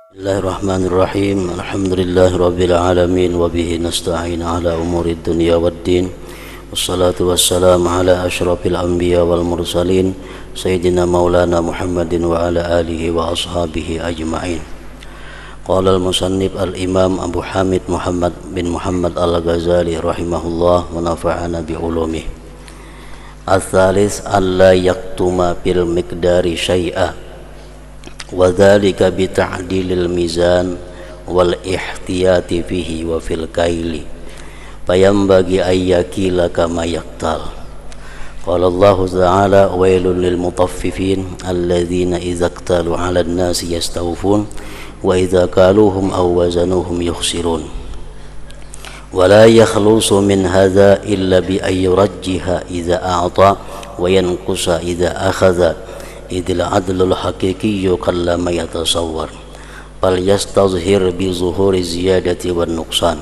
Bismillahirrahmanirrahim. Alhamdulillahirabbil alamin wa bihi nasta'in ala umurid dunya waddin. Wassalatu wassalamu ala asyrafil anbiya wal mursalin sayyidina maulana Muhammadin wa ala alihi wa ashabihi ajma'in. Qala al-musannif al-imam Abu Hamid Muhammad bin Muhammad al-Ghazali rahimahullah wa nafa'ana bi ulumih. Al-thalits alla yaktuma bil miqdari syai'a wa dzalika bi ta'dilil mizan wal ihtiyati fihi wa fil kaili fayambagi ayyakila kama yaktal. Qala Allah ta'ala wailul lil mutaffifin alladzina idza iktalu 'alan nasi yastawfun wa idza kaluhum aw wazanuhum yukhsirun. Wa la yakhlusu min hadza illa bi ayyurajjiha idza a'ta wa yanqusa idza akhadha idil adlul haqiqiyyu kallama yatasawwar fal yastazhir bi zuhuri ziyadati wan nuqsan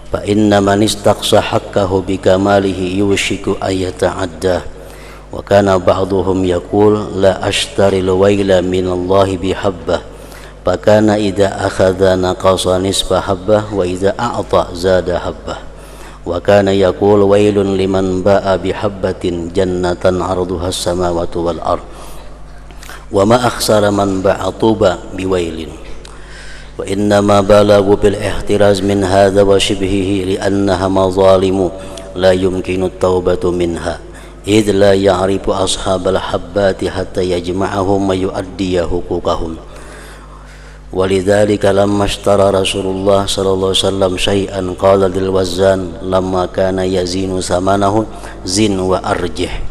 fa inna man istaqsa haqqahu bi kamalihi yushiku ayata'adda wa kana ba'dhum yaqul la ashtaril waila minallahi bihabbah fa kana idza akhadha naqasa nisfa habbah wa idza a'ta zada habbah wa kana yaqul wailun liman ba'a bihabbatin jannatan 'arduha as-samawati wal ardh wa ma akhsara man ba'atuba biwailin wa innama balagu bil ihtiraz min hadha wa shibhihi li'annaha mazalimu la yumkinu at-taubatu minha idh la ya'rifu ashabal habbati hatta yajma'ahum wa yu'addiya huquqahum walidhalika lamma ishtara Rasulullah sallallahu alaihi wasallam syai'an qala lil wazan lamma kana yazinu samanahu zin wa arjih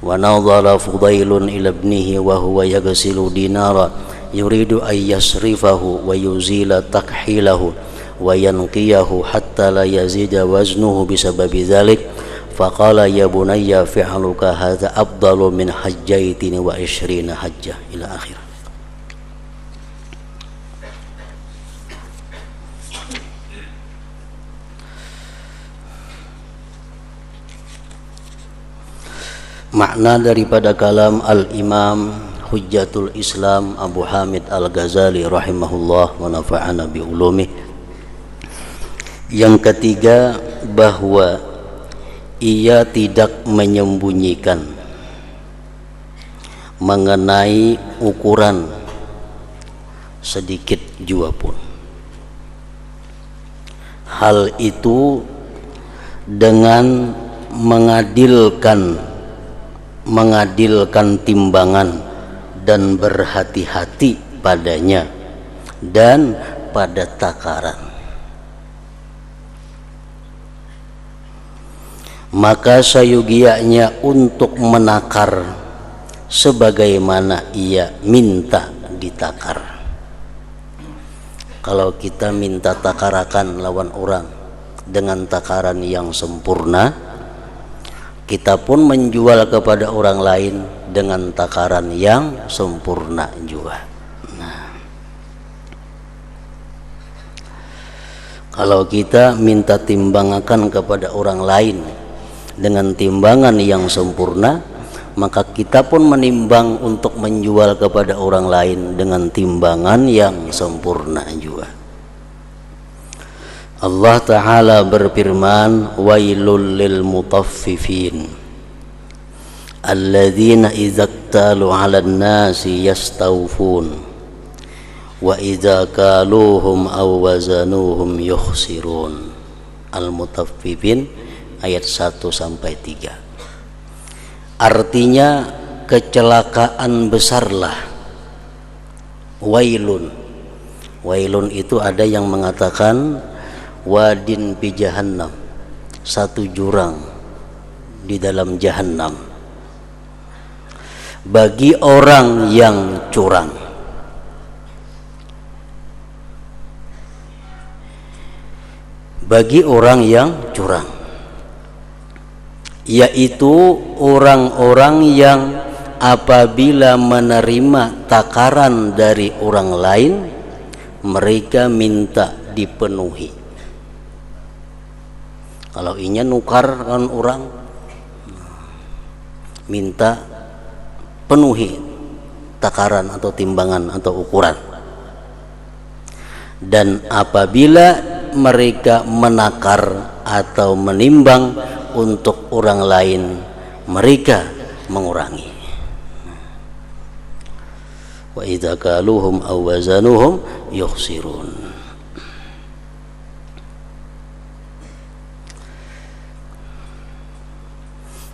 wa nadhara Fudailun ila ibnihi wa huwa yaghsilu dinara yuridu an yasrifahu wa yuzila takhilahu wa yanqiyahu hatta la yazida waznuhu bisababi dhalik faqala ya bunayya fi'luka hadha afdalu min hajjaitini wa 20 hajjah ila akhir. Makna daripada kalam al-imam Hujjatul Islam Abu Hamid al-Ghazali rahimahullah wa nafa'ana bi ulumih. Yang ketiga, bahwa ia tidak menyembunyikan mengenai ukuran sedikit jua pun. Hal itu dengan mengadilkan timbangan dan berhati-hati padanya dan pada takaran. Maka sayugianya untuk menakar sebagaimana ia minta ditakar. Kalau kita minta takarakan lawan orang dengan takaran yang sempurna, kita pun menjual kepada orang lain dengan takaran yang sempurna juga. Nah, kalau kita minta timbangakan kepada orang lain dengan timbangan yang sempurna, maka kita pun menimbang untuk menjual kepada orang lain dengan timbangan yang sempurna juga. Allah Ta'ala berfirman, wailul lil mutaffifin alladzina idza iktalu 'alan nasi yastawfun wa idza kaluhum aw wazanuhum yukhsirun. Al-Mutaffifin ayat 1 sampai 3. Artinya kecelakaan besarlah. Wailun itu ada yang mengatakan wadin fi jahannam, satu jurang di dalam jahannam bagi orang yang curang. Bagi orang yang curang, yaitu orang-orang yang apabila menerima takaran dari orang lain, mereka minta dipenuhi. Kalau inya nukar kan orang minta penuhi takaran atau timbangan atau ukuran. Dan apabila mereka menakar atau menimbang untuk orang lain, mereka mengurangi. Wa idza kaluhum aw wazanuhum yukhsirun.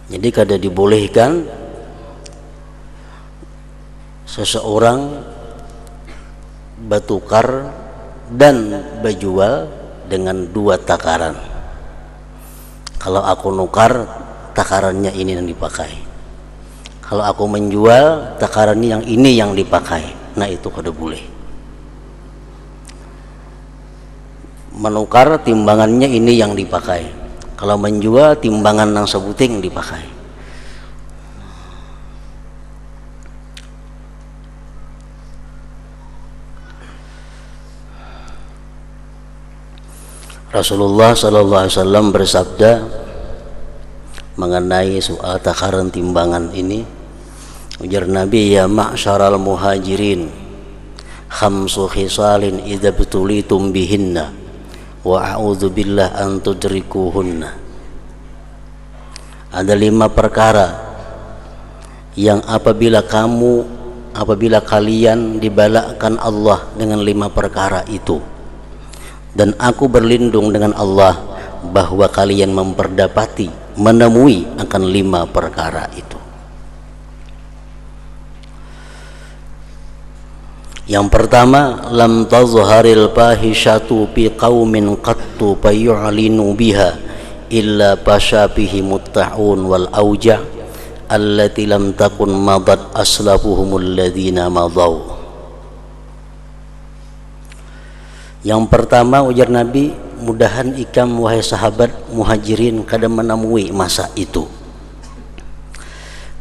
Jadi kada dibolehkan seseorang bertukar dan berjual dengan dua takaran. Kalau aku nukar, takarannya ini yang dipakai. Kalau aku menjual, takarannya yang ini yang dipakai. Nah, itu kada boleh. Menukar, timbangannya ini yang dipakai. Kalau menjual, timbangan yang sebuting dipakai. Rasulullah sallallahu alaihi wasallam bersabda mengenai soal takaran timbangan ini. Ujar Nabi, ya ma'syaral muhajirin, khamsu khisalin idza btulitum bihinna wa a'udzu billah an tudrikuhunna. Ada 5 perkara yang apabila kalian dibalakkan Allah dengan 5 perkara itu, dan aku berlindung dengan Allah bahwa kalian menemui akan 5 perkara itu. Yang pertama, lam tazharil fahishatu fi qaumin qattu fayu'linu biha illa pashabihi mutta'un wal auja' allati lam takun madat aslafuhumul ladzina madaw. Yang pertama, ujar Nabi, mudahan ikam wahai sahabat muhajirin kada menemui masa itu.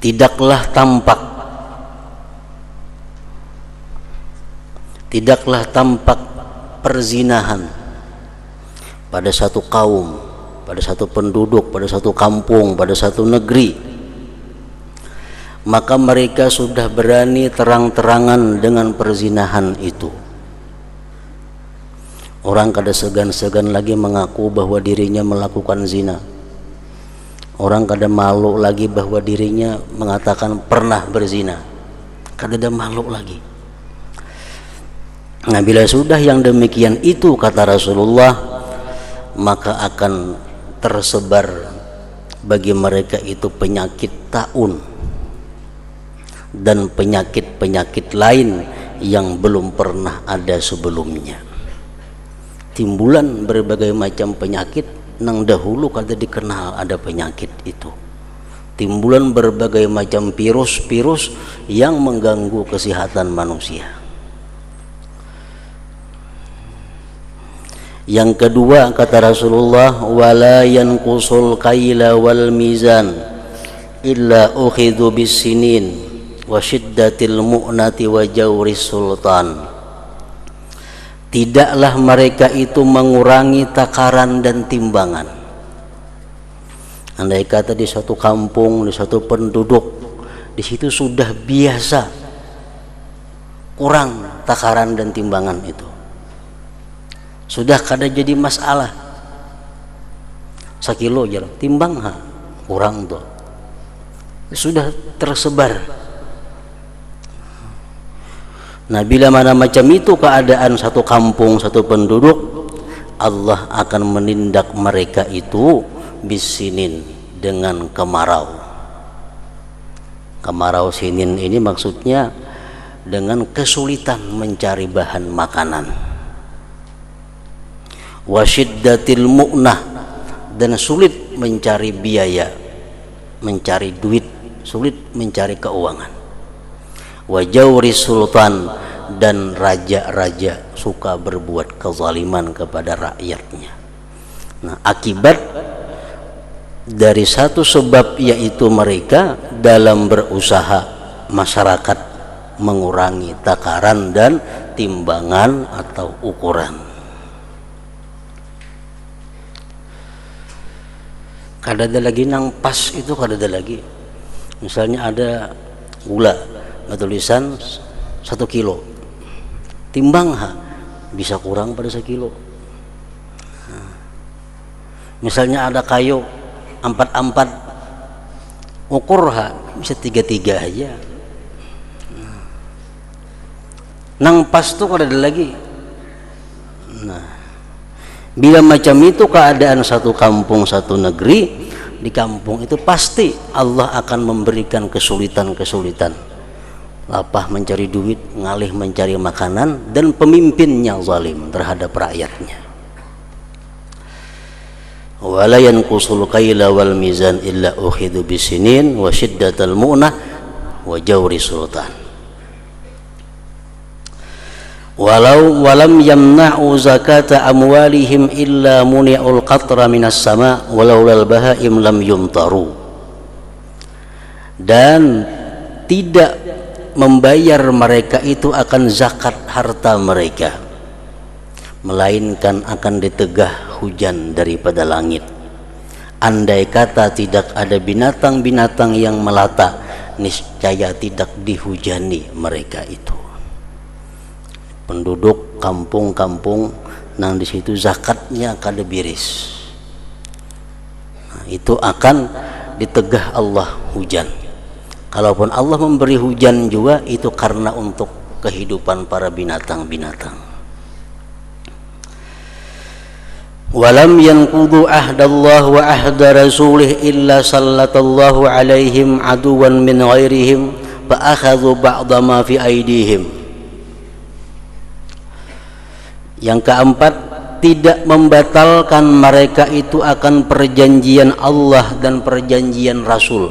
Tidaklah tampak perzinahan pada satu kaum, pada satu penduduk, pada satu kampung, pada satu negeri, maka mereka sudah berani terang-terangan dengan perzinahan itu. Orang kada segan-segan lagi mengaku bahwa dirinya melakukan zina. Orang kada malu lagi bahwa dirinya mengatakan pernah berzina. Kada ada malu lagi. Nah, bila sudah yang demikian itu, kata Rasulullah, maka akan tersebar bagi mereka itu penyakit taun dan penyakit-penyakit lain yang belum pernah ada sebelumnya. Timbulan berbagai macam penyakit nang dahulu kada dikenal ada penyakit itu. Timbulan berbagai macam virus-virus yang mengganggu kesehatan manusia. Yang kedua, kata Rasulullah, wala yanqusul kaila wal mizan illa ukhidhu bis sinin wa shiddatil mu'nati wa jawris sultan. Tidaklah mereka itu mengurangi takaran dan timbangan. Andai kata di suatu kampung, di suatu penduduk, di situ sudah biasa kurang takaran dan timbangan itu, sudah kada jadi masalah. Sekilo aja timbang kurang tuh, sudah tersebar. Nah, bila mana macam itu keadaan satu kampung, satu penduduk, Allah akan menindak mereka itu bisinin, dengan kemarau. Kemarau sinin ini maksudnya dengan kesulitan mencari bahan makanan. Wasyiddatil mu'nah, dan sulit mencari biaya, mencari duit, sulit mencari keuangan. Wajawri sultan, dan raja-raja suka berbuat kezaliman kepada rakyatnya. Nah, akibat dari satu sebab, yaitu mereka dalam berusaha masyarakat mengurangi takaran dan timbangan atau ukuran. Kada ada lagi nang pas itu, kada ada lagi. Misalnya ada gula tulisan 1 kilo, timbang bisa kurang pada sekilo. Misalnya ada kayu 4 ukur bisa 3 aja. Nang pas tuh ada lagi. Nah, bila macam itu keadaan satu kampung, satu negeri, di kampung itu pasti Allah akan memberikan kesulitan-kesulitan. Lapah mencari duit, ngalih mencari makanan, dan pemimpinnya zalim terhadap rakyatnya. Wala yanqusul kaila wal mizan illa ukhidhu bisinin wa shiddatal mu'nah wa jawri sultan. Walam yamna'u zakata amwalihim illa muni'ul qatra minas sama' walaulal bahaim lam yumtaru. Dan tidak membayar mereka itu akan zakat harta mereka, melainkan akan ditegah hujan daripada langit. Andai kata tidak ada binatang-binatang yang melata, niscaya tidak dihujani mereka itu. Penduduk kampung-kampung nang di situ zakatnya kada biris. Nah, itu akan ditegah Allah hujan. Kalaupun Allah memberi hujan juga itu karena untuk kehidupan para binatang-binatang. Walam yanqudu ahdallah wa ahda rasulih illa sallatallahu alaihim aduwan min ghairihim fa akhadhu ba'da ma fi aidihim. Yang keempat, tidak membatalkan mereka itu akan perjanjian Allah dan perjanjian Rasul.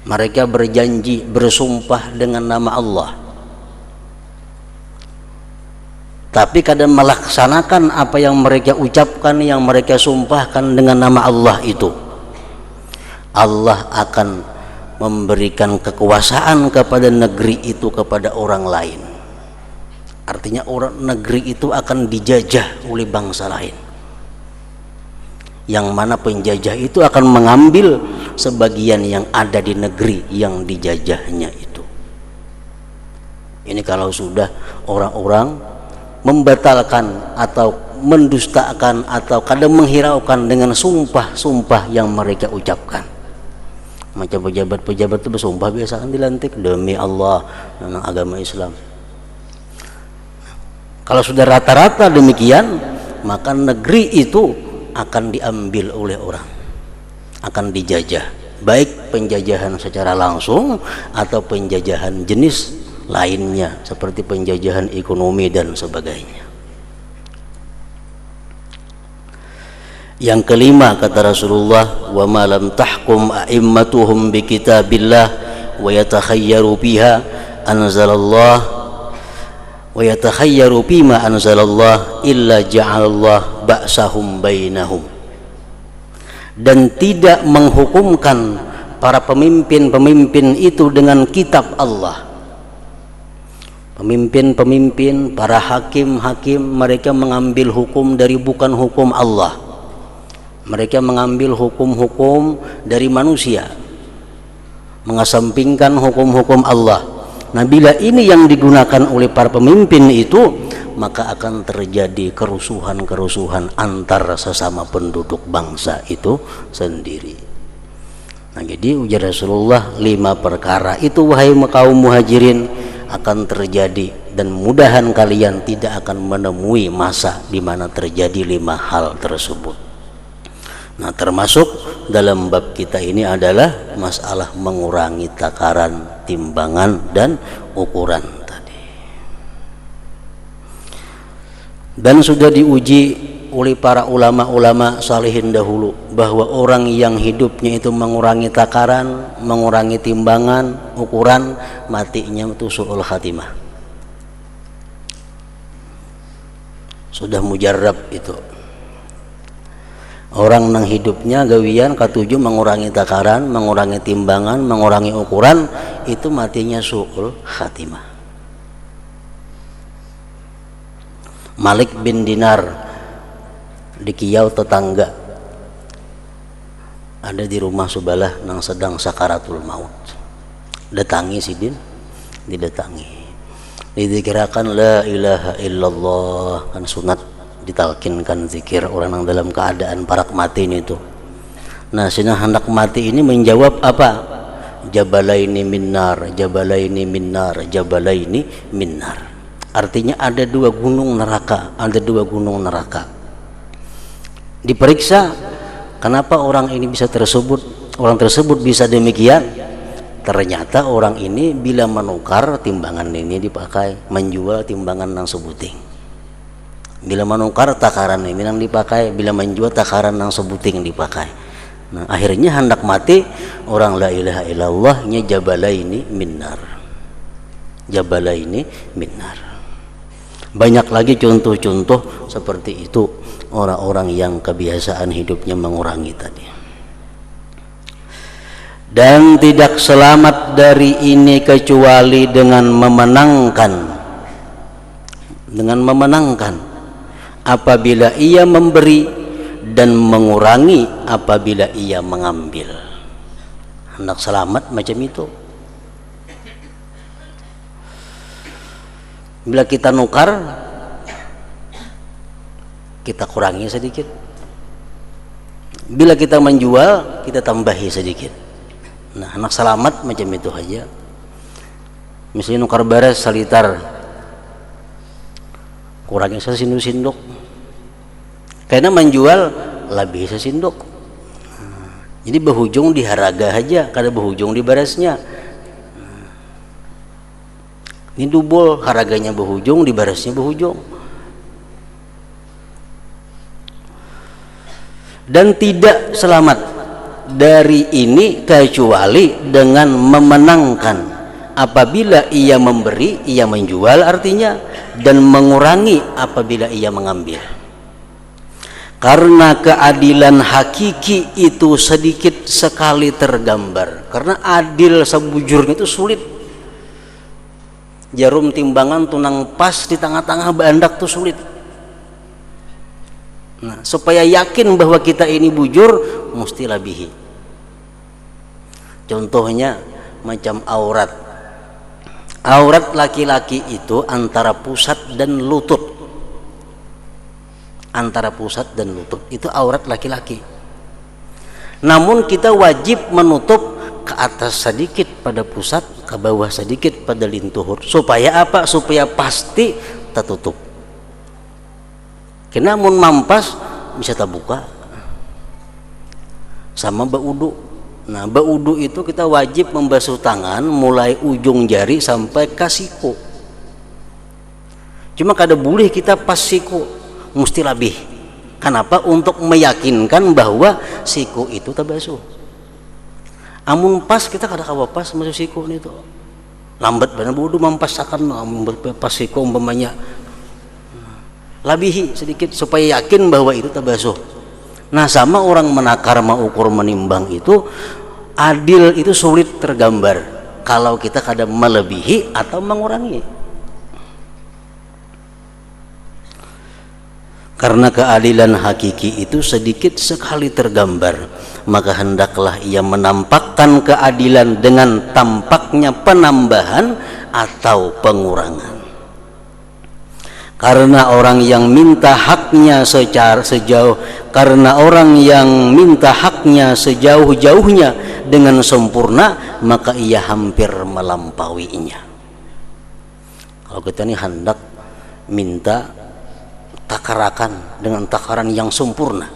Mereka berjanji, bersumpah dengan nama Allah, tapi kadang melaksanakan apa yang mereka ucapkan, yang mereka sumpahkan dengan nama Allah itu. Allah akan memberikan kekuasaan kepada negeri itu kepada orang lain. Artinya orang negeri itu akan dijajah oleh bangsa lain, yang mana penjajah itu akan mengambil sebagian yang ada di negeri yang dijajahnya itu. Ini kalau sudah orang-orang membatalkan atau mendustakan atau kadang menghiraukan dengan sumpah-sumpah yang mereka ucapkan. Macam pejabat-pejabat itu bersumpah biasa kan dilantik demi Allah dan agama Islam. Kalau sudah rata-rata demikian, maka negeri itu akan diambil oleh orang, akan dijajah, baik penjajahan secara langsung atau penjajahan jenis lainnya seperti penjajahan ekonomi dan sebagainya. Yang kelima kata Rasulullah, wa ma lam tahkum a'immatuhum bi kitabillah wa yatakhayyaru biha anzalallah wa yatakhayyaru bima anzalallah illa ja'alallah ba'sahum bainahum. Dan tidak menghukumkan para pemimpin-pemimpin itu dengan kitab Allah. Pemimpin-pemimpin, para hakim-hakim, mereka mengambil hukum dari bukan hukum Allah. Mereka mengambil hukum-hukum dari manusia, mengesampingkan hukum-hukum Allah. Nah, bila ini yang digunakan oleh para pemimpin itu, maka akan terjadi kerusuhan-kerusuhan antar sesama penduduk bangsa itu sendiri. Nah, jadi ujar Rasulullah, 5 perkara itu wahai kaum muhajirin akan terjadi, dan mudahan kalian tidak akan menemui masa di mana terjadi 5 hal tersebut. Nah, termasuk dalam bab kita ini adalah masalah mengurangi takaran, timbangan dan ukuran tadi. Dan sudah diuji oleh para ulama-ulama salihin dahulu bahwa orang yang hidupnya itu mengurangi takaran, mengurangi timbangan, ukuran, matinya itu su'ul khatimah. Sudah mujarrab itu. Orang nang hidupnya gawian katujuh mengurangi takaran, mengurangi timbangan, mengurangi ukuran, itu matinya su'ul khatimah. Malik bin Dinar di Kiau tetangga, ada di rumah sebelah nang sedang sakaratul maut. Datangi sidin, didatangi. dizikirakan la ilaha illallah, kan sunat ditalkinkan zikir orang yang dalam keadaan parak mati itu. Nah, sina hendak mati ini menjawab apa? Jabalaini minnar, jabalaini minnar, jabalaini minnar. Artinya ada dua gunung neraka, ada dua gunung neraka. Diperiksa, kenapa orang ini bisa orang tersebut bisa demikian? Ternyata orang ini bila menukar timbangan ini dipakai, menjual timbangan nang sebuting. Bila menukar takaran ini nang dipakai, bila menjual takaran nang sebuting dipakai. Nah, akhirnya hendak mati orang la ilaha illallah nya jabalaini minnar. Jabalaini minnar. Banyak lagi contoh-contoh seperti itu orang-orang yang kebiasaan hidupnya mengurangi tadi. Dan tidak selamat dari ini kecuali dengan memenangkan apabila ia memberi dan mengurangi apabila ia mengambil. Hendak selamat macam itu. Bila kita nukar, kita kurangi sedikit. Bila kita menjual, kita tambahi sedikit. Nah, anak selamat macam itu aja. Misalnya nukar beres salitar, kurangi sesinduk-sinduk. Karena menjual lebih sesinduk. Jadi berhujung di haraga aja, kada berhujung di beresnya. Ini double, haraganya berhujung, di beresnya berhujung. Dan tidak selamat dari ini kecuali dengan memenangkan apabila ia memberi, ia menjual artinya, dan mengurangi apabila ia mengambil. Karena keadilan hakiki itu sedikit sekali tergambar. Karena adil sebujurnya itu sulit. Jarum timbangan tunang pas di tengah-tengah bandak itu sulit. Nah, supaya yakin bahwa kita ini bujur, mesti labihi. Contohnya macam aurat. Aurat laki-laki itu antara pusat dan lutut. Antara pusat dan lutut itu aurat laki-laki. Namun kita wajib menutup ke atas sedikit pada pusat, ke bawah sedikit pada lintuhur. Supaya apa? Supaya pasti tertutup. Kena mun mampas bisa terbuka. Sama baudu. Nah, baudu itu kita wajib membasuh tangan mulai ujung jari sampai ke siku. Cuma kada boleh kita pas siku, mesti lebih. Kenapa? Untuk meyakinkan bahwa siku itu terbasuh. Amun pas kita kada kawa pas masuk siku itu. Lambat benar baudu mampas akan pas siku umpamanya. Labihi sedikit supaya yakin bahwa itu terbasuh. Nah, sama orang menakar, mengukur, menimbang itu adil itu sulit tergambar kalau kita kadang melebihi atau mengurangi. Karena keadilan hakiki itu sedikit sekali tergambar, maka hendaklah ia menampakkan keadilan dengan tampaknya penambahan atau pengurangan. Karena orang yang minta haknya sejauh-jauhnya dengan sempurna, maka ia hampir melampauinya. Kalau kita ini hendak minta takarakan dengan takaran yang sempurna,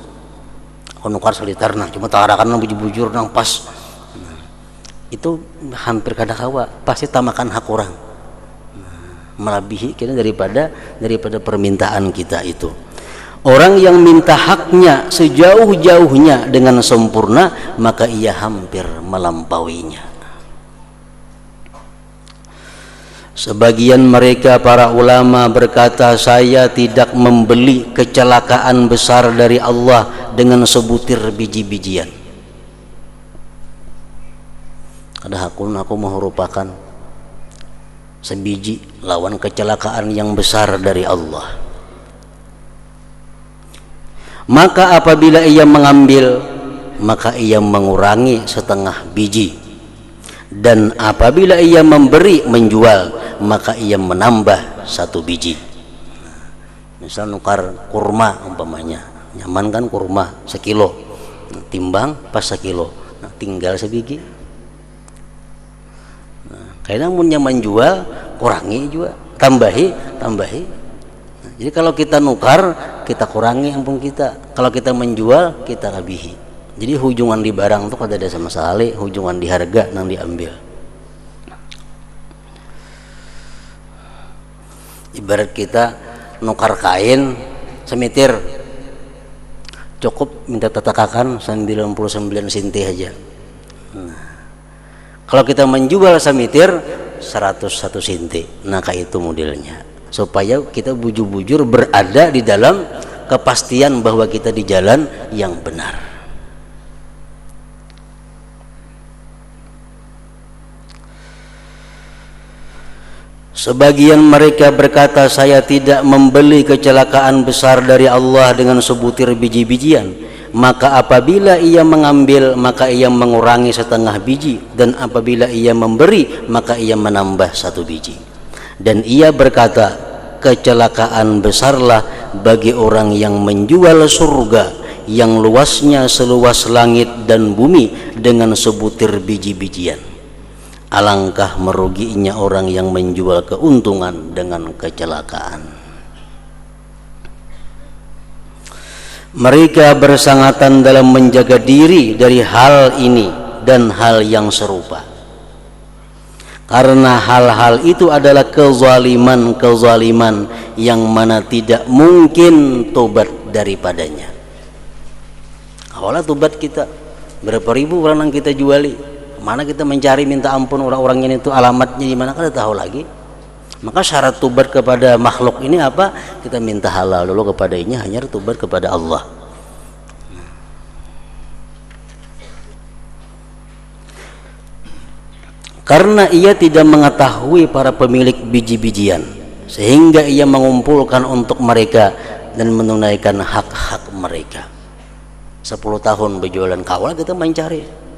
nukar salitarna cuma takarakan nang bujur-bujur nang pas, itu hampir kada kawa, pasti tamakan hak orang. Melebihi kita daripada permintaan kita itu. Orang yang minta haknya sejauh-jauhnya dengan sempurna, maka ia hampir melampauinya. Sebagian mereka para ulama berkata, saya tidak membeli kecelakaan besar dari Allah dengan sebutir biji-bijian. Ada aku merupakan sebiji lawan kecelakaan yang besar dari Allah. Maka apabila ia mengambil, maka ia mengurangi setengah biji, Dan apabila ia memberi, menjual, maka ia menambah 1 biji. Misal nukar kurma umpamanya, nyaman kan kurma 1 kilo, timbang pas 1 kilo, nah, tinggal sebiji. Nah, kadang mun nyaman jual, kurangi juga, tambahi. Nah, jadi kalau kita nukar, kita kurangi ampun kita. Kalau kita menjual, kita lebihi. Jadi hujungan di barang itu kada ada sama sekali, hujungan di harga nang diambil. Ibarat kita nukar kain semitir, cukup minta tatakakan 99 sinti aja. Nah, kalau kita menjual semitir 101 sinti, nah kayak itu modelnya, supaya kita bujur-bujur berada di dalam kepastian bahwa kita di jalan yang benar. Sebagian mereka berkata, saya tidak membeli kecelakaan besar dari Allah dengan sebutir biji-bijian. Maka apabila ia mengambil, maka ia mengurangi 1/2 biji. Dan apabila ia memberi, maka ia menambah 1 biji. Dan ia berkata, kecelakaan besarlah bagi orang yang menjual surga yang luasnya seluas langit dan bumi dengan sebutir biji-bijian. Alangkah meruginya orang yang menjual keuntungan dengan kecelakaan. Mereka bersangatan dalam menjaga diri dari hal ini dan hal yang serupa, karena hal-hal itu adalah kezaliman yang mana tidak mungkin tobat daripadanya. Awalnya tobat kita berapa ribu orang yang kita juali, mana kita mencari minta ampun orang-orangnya itu, alamatnya di mana kada tahu lagi. Maka syarat tobat kepada makhluk ini apa? Kita minta halal dulu kepadanya, hanya tobat kepada Allah. Karena ia tidak mengetahui para pemilik biji-bijian, sehingga ia mengumpulkan untuk mereka dan menunaikan hak-hak mereka. 10 tahun berjualan kawal kita mencari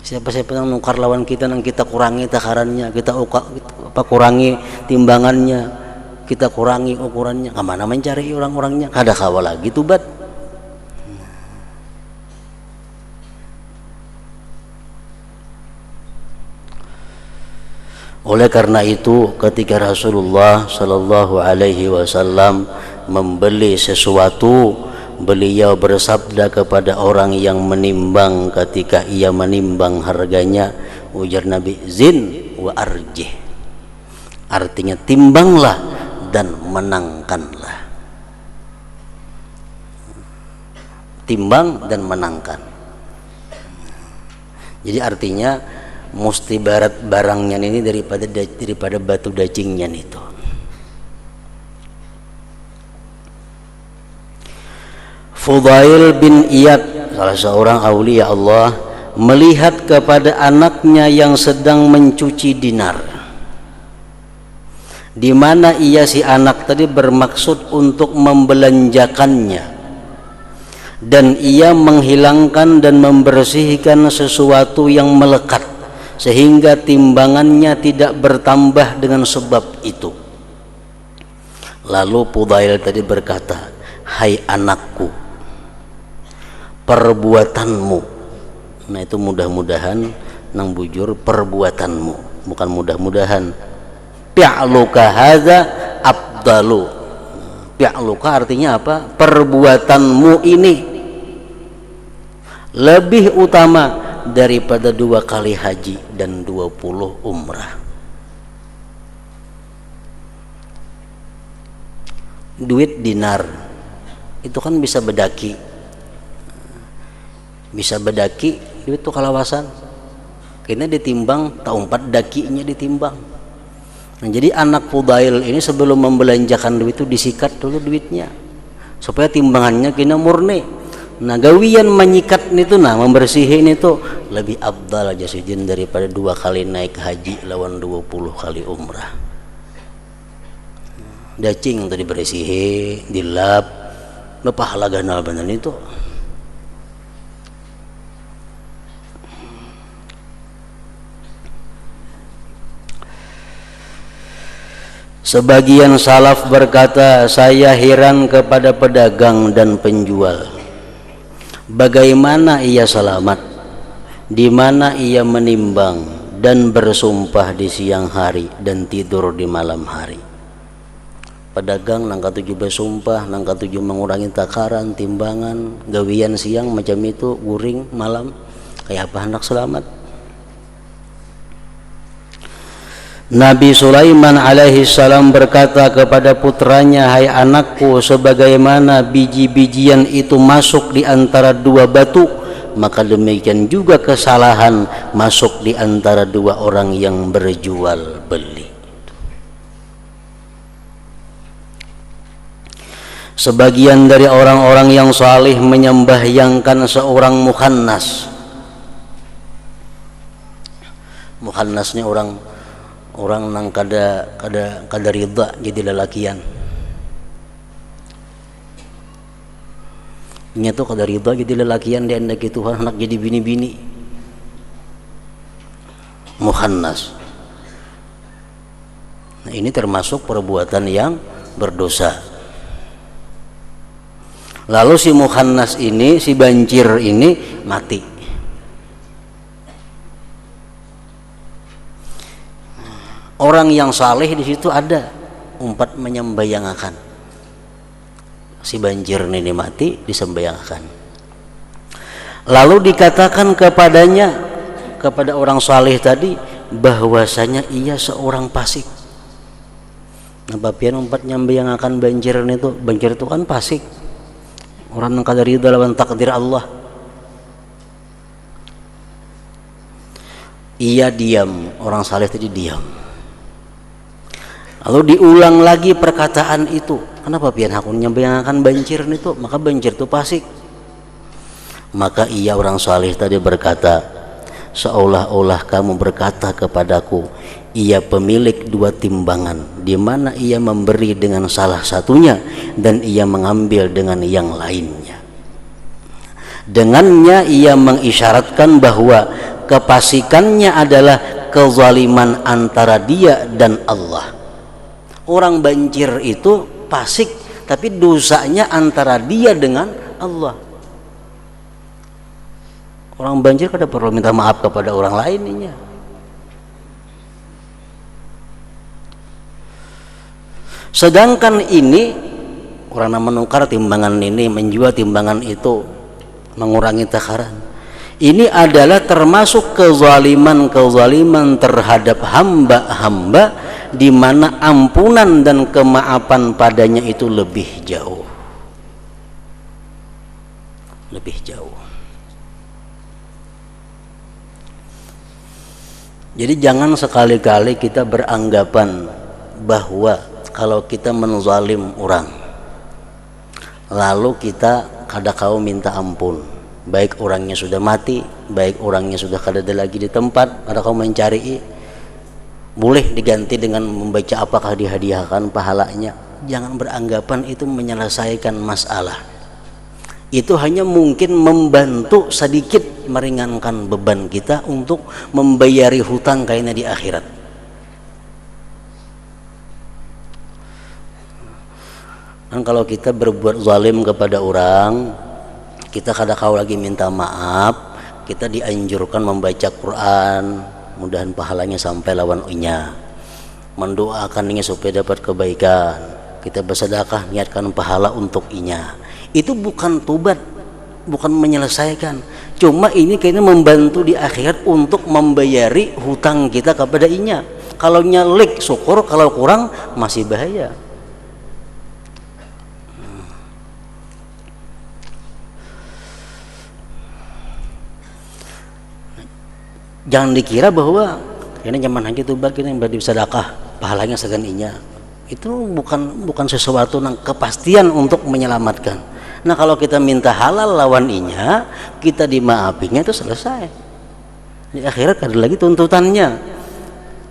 siapa-siapa yang nukar lawan kita, nang kita kurangi takarannya, kita kurangi timbangannya, kita kurangi ukurannya. Kemana mencari orang-orangnya? Kada kawal lagi tobat. Oleh karena itu, ketika Rasulullah Shallallahu Alaihi Wasallam membeli sesuatu, beliau bersabda kepada orang yang menimbang ketika ia menimbang harganya, ujar Nabi, zin wa arjih, artinya timbanglah dan menangkanlah. Timbang dan menangkan. Jadi artinya mesti barat barangnya ini daripada batu dacingnya itu. Fudail bin Iyad, salah seorang aulia Allah, melihat kepada anaknya yang sedang mencuci dinar, di mana ia si anak tadi bermaksud untuk membelanjakannya, dan ia menghilangkan dan membersihkan sesuatu yang melekat sehingga timbangannya tidak bertambah dengan sebab itu. Lalu Fudail tadi berkata, hai anakku, perbuatanmu, nah itu mudah-mudahan nang bujur perbuatanmu, bukan mudah-mudahan. Fi'luka hadza afdalu. Fi'luka artinya apa? Perbuatanmu ini lebih utama daripada 2 kali haji dan 20 umrah. Duit dinar itu kan bisa bedaki, duit itu kalawasan kena ditimbang, tahun 4 dakinya ditimbang. Nah, jadi anak Fudail ini sebelum membelanjakan duit itu disikat dulu duitnya supaya timbangannya kena murni. Nah, gawian menyikat itu, nah membersihin itu lebih abdal aja sejin daripada 2 kali naik haji lawan 20 kali umrah. Dacing tadi bersihin, dilap, bepahala ganal bener itu. Sebagian salaf berkata, saya heran kepada pedagang dan penjual. Bagaimana ia selamat, di mana ia menimbang dan bersumpah di siang hari dan tidur di malam hari. Pedagang nangka tujuh bersumpah, nangka tujuh mengurangi takaran, timbangan, gawian siang macam itu, guring malam, kayak apa hendak selamat? Nabi Sulaiman alaihi salam berkata kepada putranya, hai anakku, sebagaimana biji-bijian itu masuk di antara dua batu, maka demikian juga kesalahan masuk di antara dua orang yang berjual beli. Sebagian dari orang-orang yang salih menyembahyangkan seorang mukhannas. Mukhannas ini orang nang kada ridha jadi lelakian. Nya tuh kada ridha jadi lelakian, dia hendak Tuhan hendak jadi bini-bini. Mukhannas. Nah, ini termasuk perbuatan yang berdosa. Lalu si mukhannas ini, si banjir ini mati. Orang yang saleh di situ ada umpat menyembayangakan. Si banjir ini mati disembayangakan. Lalu dikatakan kepadanya, kepada orang saleh tadi, bahwasanya ia seorang fasik. Nah, bapian umpat nyembayangakan banjir itu, banjir itu kan fasik. Orang yang kada ridha lawan takdir Allah. Ia diam, orang saleh tadi diam. Lalu diulang lagi perkataan itu. Kenapa pian aku nyembayangakan banjir itu? Maka banjir itu fasik. Maka ia orang saleh tadi berkata, seolah-olah kamu berkata kepadaku, ia pemilik dua timbangan, di mana ia memberi dengan salah satunya dan ia mengambil dengan yang lainnya. Dengannya ia mengisyaratkan bahwa kefasikannya adalah kezaliman antara dia dan Allah. Orang banjir itu fasik, tapi dosanya antara dia dengan Allah. Orang banjir kada perlu minta maaf kepada orang lainnya. Sedangkan ini orang yang menukar timbangan ini, menjual timbangan itu, mengurangi takaran, ini adalah termasuk kezaliman terhadap hamba-hamba, di mana ampunan dan kemaafan padanya itu lebih jauh. Lebih jauh. Jadi jangan sekali-kali kita beranggapan bahwa kalau kita menzalim orang, lalu kita kada kau minta ampun, baik orangnya sudah mati, baik orangnya sudah kada ada lagi di tempat, kada kau mencari, boleh diganti dengan membaca apakah dihadiahkan pahalanya. Jangan beranggapan itu menyelesaikan masalah. Itu hanya mungkin membantu sedikit meringankan beban kita untuk membayari hutang kayaknya di akhirat. Dan kalau kita berbuat zalim kepada orang, kita kada kau lagi minta maaf, kita dianjurkan membaca Quran, mudahan pahalanya sampai lawan inya, mendoakan ini supaya dapat kebaikan, kita bersedekah niatkan pahala untuk inya. Itu bukan tobat, bukan menyelesaikan, cuma ini kayaknya membantu di akhirat untuk membayari hutang kita kepada inya. Kalau nyalik syukur, kalau kurang masih bahaya. Jangan dikira bahwa ini zaman haji tobat kita yang berarti sedekah pahalanya segan inya. Itu bukan sesuatu yang kepastian untuk menyelamatkan. Nah, kalau kita minta halal lawan inya, kita dimaafinya itu selesai. Di akhirat ada lagi tuntutannya.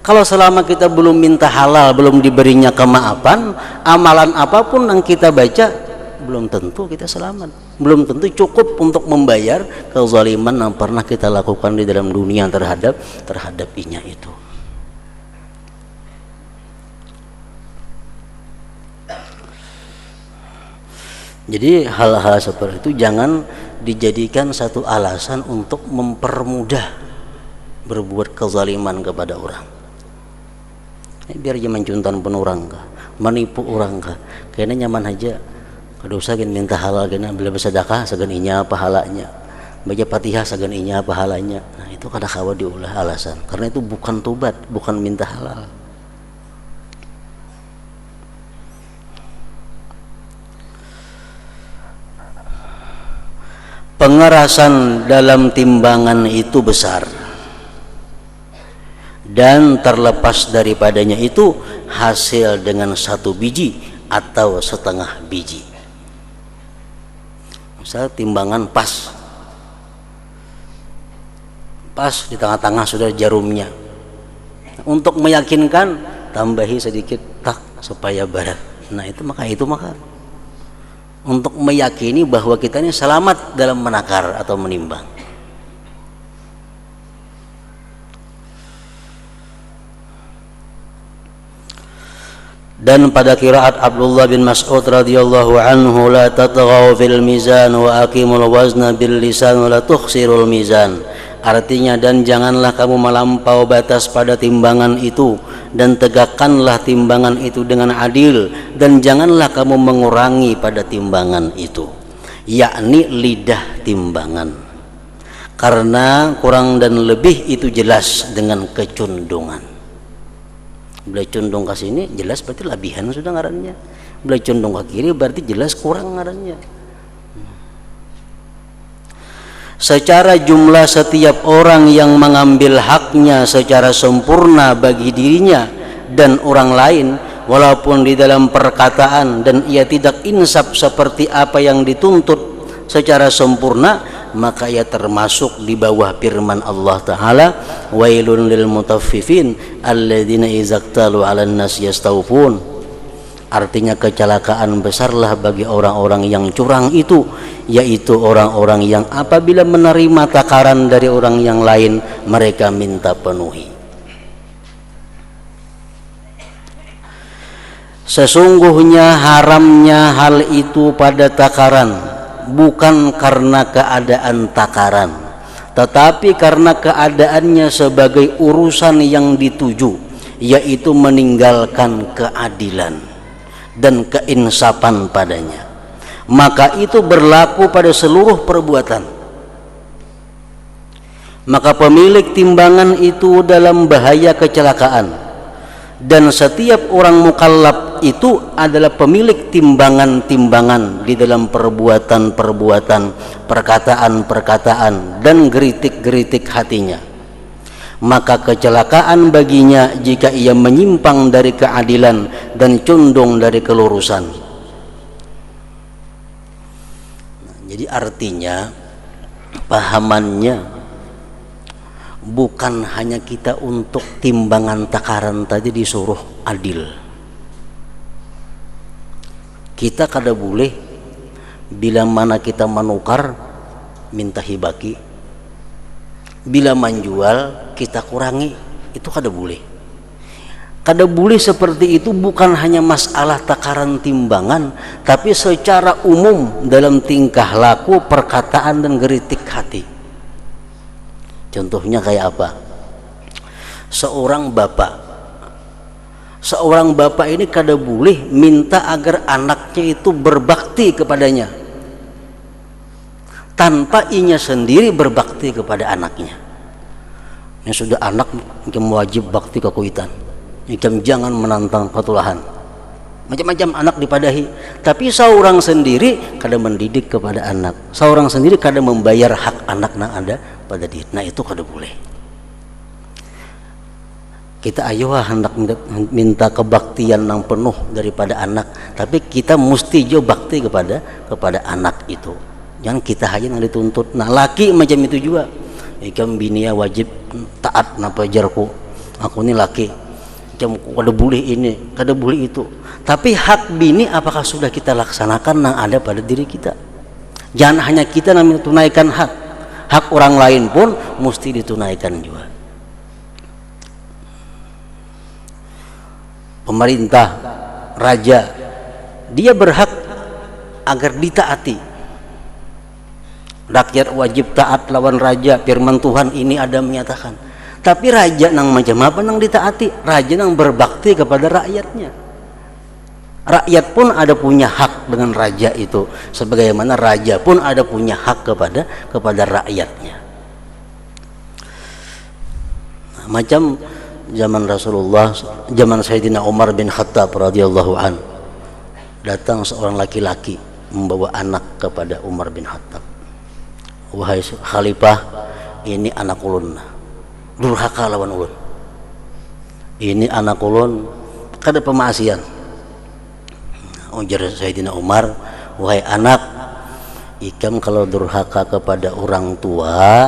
Kalau selama kita belum minta halal, belum diberinya kemaafan, amalan apapun yang kita baca belum tentu kita selamat, belum tentu cukup untuk membayar kezaliman yang pernah kita lakukan di dalam dunia terhadap inya itu. Jadi hal-hal seperti itu jangan dijadikan satu alasan untuk mempermudah berbuat kezaliman kepada orang. Biar dia mencuntan pun orang kah, menipu orang kah, kayaknya nyaman aja. Kada usah minta halal kena bila bersedekah segan inya pahalanya, baca Fatihah segan inya pahalanya. Nah itu kada kawa diulah alasan, karena itu bukan tobat, bukan minta halal. Pengerasan dalam timbangan itu besar, dan terlepas daripadanya itu hasil dengan 1 biji atau setengah biji. Misal timbangan pas di tengah-tengah sudah jarumnya, untuk meyakinkan tambahi sedikit tak supaya berat. Nah itu maka untuk meyakini bahwa kita ini selamat dalam menakar atau menimbang. Dan pada qiraat Abdullah bin Mas'ud radhiyallahu anhu, la tatghaw fil mizan wa aqimul wazna bil lisan wa la tukhsirul mizan. Artinya, dan janganlah kamu melampau batas pada timbangan itu, dan tegakkanlah timbangan itu dengan adil, dan janganlah kamu mengurangi pada timbangan itu, yakni lidah timbangan, karena kurang dan lebih itu jelas dengan kecundungan. Bila condong ke sini jelas berarti lebihan sudah ngarannya, bila condong ke kiri berarti jelas kurang ngarannya. Secara jumlah setiap orang yang mengambil haknya secara sempurna bagi dirinya dan orang lain, walaupun di dalam perkataan, dan ia tidak insaf seperti apa yang dituntut secara sempurna, maka ia termasuk di bawah firman Allah Ta'ala, wailun lil mutaffifin alladzina izaktalu 'alan nas yastawfun. Artinya kecelakaan besarlah bagi orang-orang yang curang itu, yaitu orang-orang yang apabila menerima takaran dari orang yang lain mereka minta penuhi. Sesungguhnya haramnya hal itu pada takaran bukan karena keadaan takaran, tetapi karena keadaannya sebagai urusan yang dituju, yaitu meninggalkan keadilan dan keinsafan padanya. Maka itu berlaku pada seluruh perbuatan. Maka pemilik timbangan itu dalam bahaya kecelakaan, dan setiap orang mukallaf itu adalah pemilik timbangan-timbangan di dalam perbuatan-perbuatan, perkataan-perkataan, dan geritik-geritik hatinya. Maka kecelakaan baginya jika ia menyimpang dari keadilan dan condong dari kelurusan. Jadi artinya pahamannya bukan hanya kita untuk timbangan takaran tadi disuruh adil. Kita kada boleh bila mana kita menukar minta hibaki, bila menjual kita kurangi, itu kada boleh. Kada boleh seperti itu, bukan hanya masalah takaran timbangan, tapi secara umum dalam tingkah laku, perkataan, dan geritik hati. Contohnya kayak apa? Seorang bapak ini kada boleh minta agar anaknya itu berbakti kepadanya tanpa inya sendiri berbakti kepada anaknya. Yang sudah anak ikam wajib bakti kekuitan, ikam jangan menantang ketulahan, macam-macam anak dipadahi, tapi seorang sendiri kada mendidik kepada anak, seorang sendiri kada membayar hak anak yang ada pada diri. Nah itu kada boleh. Kita ayo hendak minta kebaktian yang penuh daripada anak, tapi kita mesti jo bakti kepada anak itu. Jangan kita hanya yang dituntut. Nah laki macam itu juga, ikam binia wajib taat napa jarku, aku ini laki, ikam kada boleh ini, kada boleh itu. Tapi hak bini apakah sudah kita laksanakan yang ada pada diri kita? Jangan hanya kita yang tunaikan hak orang lain pun mesti ditunaikan juga. Pemerintah, raja, dia berhak agar ditaati. Rakyat wajib taat lawan raja, firman Tuhan ini ada menyatakan. Tapi raja nang macam apa nang ditaati? Raja nang berbakti kepada rakyatnya. Rakyat pun ada punya hak dengan raja itu, sebagaimana raja pun ada punya hak kepada rakyatnya. Nah, macam zaman Rasulullah, zaman Sayyidina Umar bin Khattab radhiyallahu an, datang seorang laki-laki membawa anak kepada Umar bin Khattab. Wahai khalifah, ini anak ulun durhaka lawan ulun. Ini anak ulun kada pemaasian. Ujar Sayyidina Umar, wahai anak, ikam kalau durhaka kepada orang tua,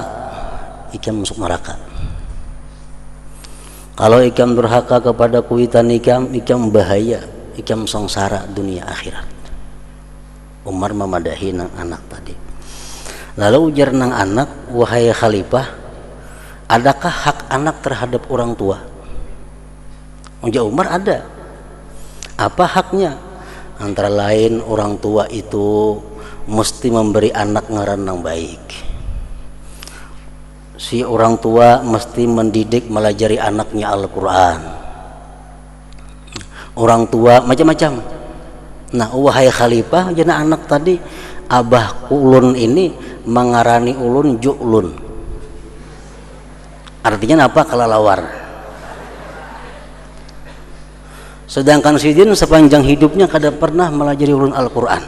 ikam masuk neraka. Kalau ikam durhaka kepada kuitan ikam bahaya, ikam sengsara dunia akhirat. Umar memadahi nang anak tadi. Lalu ujar nang anak, wahai khalifah, adakah hak anak terhadap orang tua? Ujar Umar, ada. Apa haknya? Antara lain orang tua itu mesti memberi anak ngaran yang baik. Si orang tua mesti mendidik melajari anaknya Al-Quran. Orang tua macam-macam. Nah, wahai khalifah, jana anak tadi, abah ulun ini mengarani ulun ju'lun. Artinya apa? Kelelawar. Sedangkan Sidin sepanjang hidupnya kada pernah melajari ulun Al-Quran.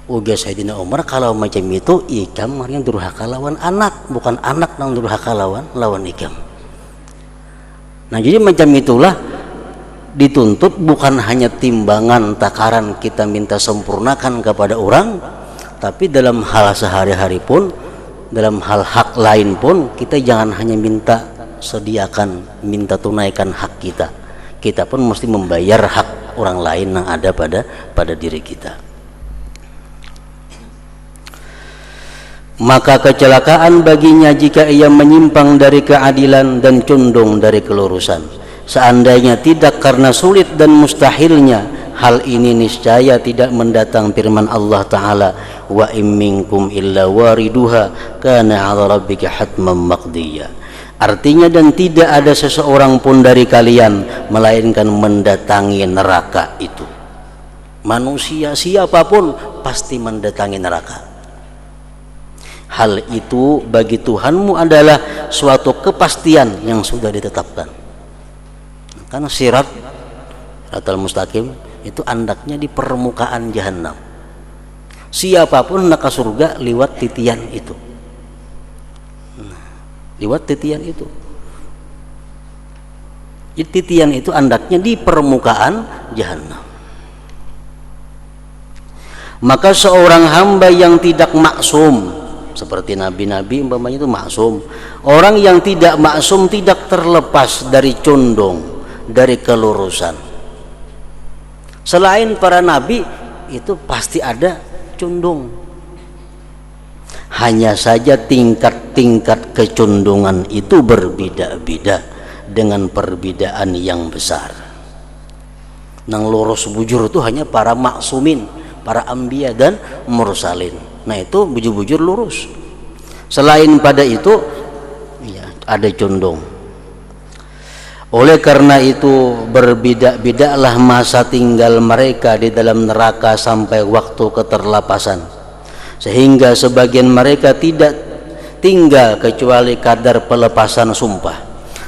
Uga Sayyidina Umar, kalau macam itu ikam yang durhaka lawan anak, bukan anak yang durhaka lawan ikam. Nah, jadi macam itulah dituntut bukan hanya timbangan takaran kita minta sempurnakan kepada orang, tapi dalam hal sehari-hari pun, dalam hal hak lain pun, kita jangan hanya minta sediakan, minta tunaikan hak kita. Kita pun mesti membayar hak orang lain yang ada pada diri kita. Maka kecelakaan baginya jika ia menyimpang dari keadilan dan condong dari kelurusan. Seandainya tidak karena sulit dan mustahilnya, hal ini niscaya tidak mendatang firman Allah Ta'ala, wa in minkum illa wariduha kana 'ala rabbika hatman maqdiya. Artinya, dan tidak ada seseorang pun dari kalian melainkan mendatangi neraka itu. Manusia siapapun pasti mendatangi neraka. Hal itu bagi Tuhanmu adalah suatu kepastian yang sudah ditetapkan. Karena siratal mustaqim itu andaknya di permukaan jahanam. Siapapun nak ke surga lewat titian itu. Lewat titian itu. Jadi titian itu andaknya di permukaan jahanam. Maka seorang hamba yang tidak maksum, seperti nabi-nabi umpamanya itu maksum. Orang yang tidak maksum tidak terlepas dari condong, dari kelurusan. Selain para nabi itu pasti ada condong. Hanya saja tingkat-tingkat kecondongan itu berbeda-beda dengan perbedaan yang besar. Nang lurus bujur itu hanya para maksumin, para anbiya dan mursalin. Nah, itu bujur-bujur lurus. Selain pada itu ya, ada condong. Oleh karena itu berbeda-bedalah masa tinggal mereka di dalam neraka sampai waktu keterlapasan, sehingga sebagian mereka tidak tinggal kecuali kadar pelepasan sumpah,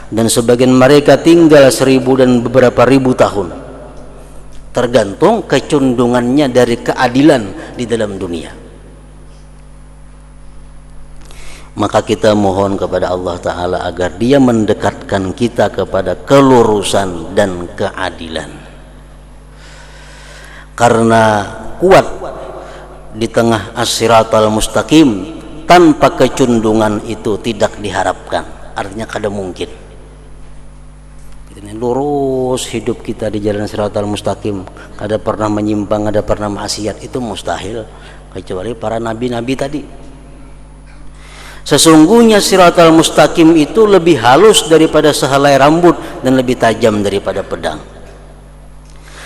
dan sebagian mereka tinggal 1000 dan beberapa ribu tahun, tergantung kecondongannya dari keadilan di dalam dunia. Maka kita mohon kepada Allah Ta'ala agar Dia mendekatkan kita kepada kelurusan dan keadilan, karena kuat di tengah as-siratal mustaqim tanpa kecondongan itu tidak diharapkan. Artinya kada mungkin. Ini lurus hidup kita di jalan siratal mustaqim, kada pernah menyimpang, kada pernah maksiat, itu mustahil kecuali para nabi-nabi tadi. Sesungguhnya siratal mustaqim itu lebih halus daripada sehelai rambut dan lebih tajam daripada pedang.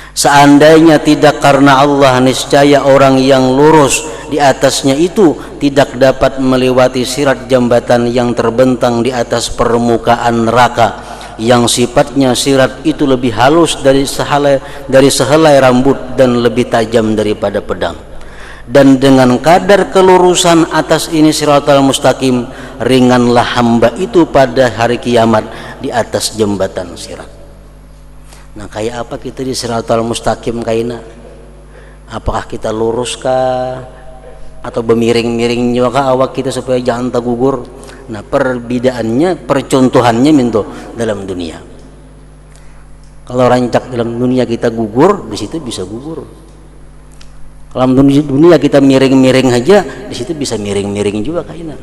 Seandainya tidak karena Allah, niscaya orang yang lurus di atasnya itu tidak dapat melewati sirat jambatan yang terbentang di atas permukaan neraka, yang sifatnya sirat itu lebih halus dari sehelai rambut dan lebih tajam daripada pedang. Dan dengan kadar kelurusan atas ini siratal mustaqim, ringanlah hamba itu pada hari kiamat di atas jembatan sirat. Nah, kayak apa kita di siratal mustaqim kaina? Apakah kita luruskah atau bemiring-miring juga awak kita supaya jangan tergugur? Nah, perbedaannya, percontohannya minto dalam dunia. Kalau rancak dalam dunia kita gugur, di situ bisa gugur. Kalau dunia kita miring-miring aja, di situ bisa miring-miring juga kaina.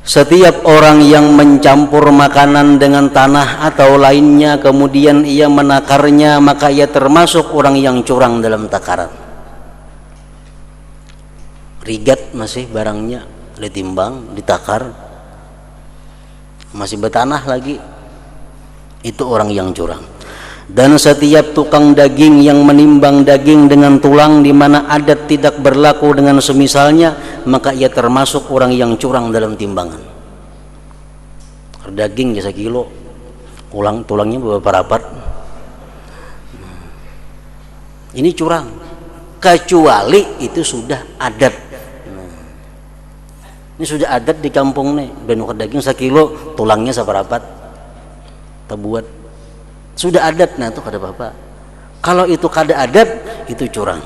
Setiap orang yang mencampur makanan dengan tanah atau lainnya kemudian ia menakarnya, maka ia termasuk orang yang curang dalam takaran. Rigat masih barangnya ditimbang, ditakar, masih bertanah lagi, itu orang yang curang. Dan setiap tukang daging yang menimbang daging dengan tulang di mana adat tidak berlaku dengan semisalnya, maka ia termasuk orang yang curang dalam timbangan. Daging jasa kilo, tulangnya beberapa rapat. Ini curang, kecuali itu sudah adat. Ini sudah adat di kampung nih, benuk daging sekilo, tulangnya seperapat, terbuat. Sudah adat, nah itu kada apa-apa. Kalau itu kada adat, itu curang.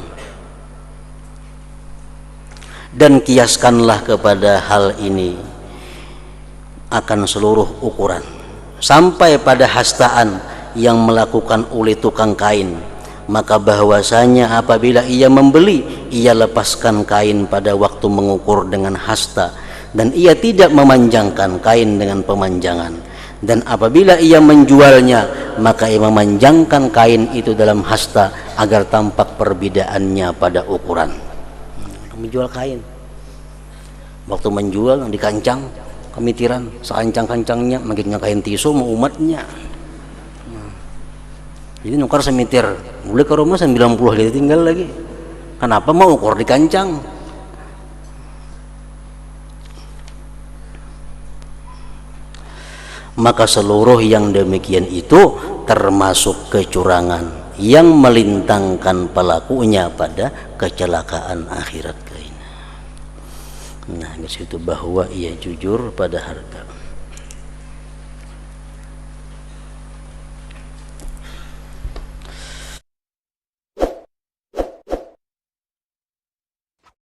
Dan kiaskanlah kepada hal ini akan seluruh ukuran, sampai pada hastaan yang melakukan oleh tukang kain. Maka bahwasanya apabila ia membeli, ia lepaskan kain pada waktu mengukur dengan hasta, dan ia tidak memanjangkan kain dengan pemanjangan. Dan apabila ia menjualnya, maka ia memanjangkan kain itu dalam hasta agar tampak perbedaannya pada ukuran. Menjual kain, waktu menjual dikancang kemitiran sekancang-kancangnya, makinnya kain tisu mau umatnya. Jadi nukar semitir, boleh ke rumah 90 dia tinggal lagi. Kenapa mau ukur dikancang? Maka seluruh yang demikian itu termasuk kecurangan yang melintangkan pelakunya pada kecelakaan akhirat. Nah, disitu bahwa ia jujur pada harta.